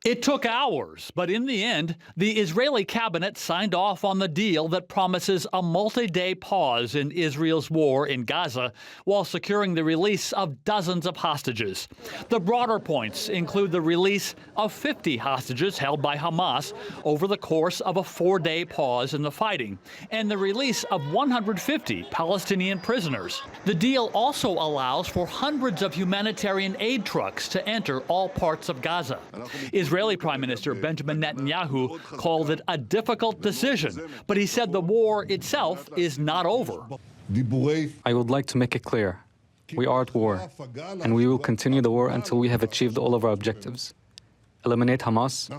It took hours, but in the end, the Israeli cabinet signed off on the deal that promises a multi-day pause in Israel's war in Gaza while securing the release of dozens of hostages. The broader points include the release of 50 hostages held by Hamas over the course of a 4-day pause in the fighting, and the release of 150 Palestinian prisoners. The deal also allows for hundreds of humanitarian aid trucks to enter all parts of Gaza. Israeli Prime Minister Benjamin Netanyahu called it a difficult decision, but he said the war itself is not over. I would like to make it clear. We are at war, and we will continue the war until we have achieved all of our objectives. Eliminate Hamas,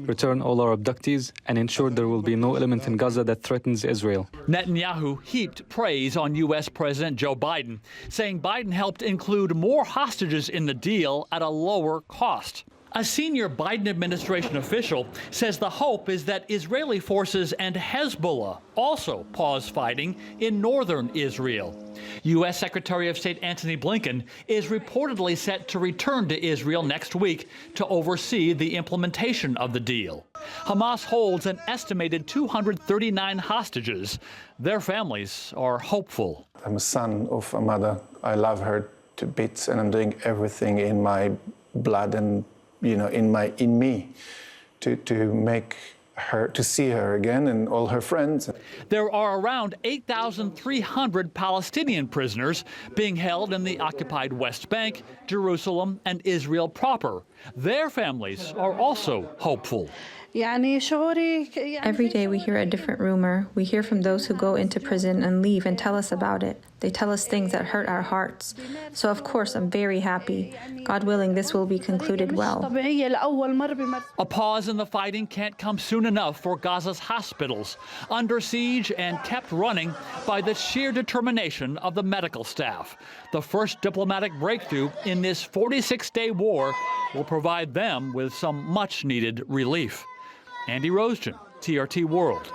return all our abductees, and ensure there will be no element in Gaza that threatens Israel. Netanyahu heaped praise on U.S. President Joe Biden, saying Biden helped include more hostages in the deal at a lower cost. A senior Biden administration official says the hope is that Israeli forces and Hezbollah also pause fighting in northern Israel. U.S. Secretary of State Antony Blinken is reportedly set to return to Israel next week to oversee the implementation of the deal. Hamas holds an estimated 239 hostages. Their families are hopeful. I'm a son of a mother. I love her to bits, and I'm doing everything in my blood and in me to make her, to see her again and all her friends. There are around 8,300 Palestinian prisoners being held in the occupied West Bank, Jerusalem, and Israel proper. Their families are also hopeful. Every day we hear a different rumor. We hear from those who go into prison and leave and tell us about it. They tell us things that hurt our hearts. So of course I'm very happy. God willing, this will be concluded well. A pause in the fighting can't come soon enough for Gaza's hospitals, under siege and kept running by the sheer determination of the medical staff. The first diplomatic breakthrough in this 46-day war will provide them with some much-needed relief. Andy Roesgen, TRT World.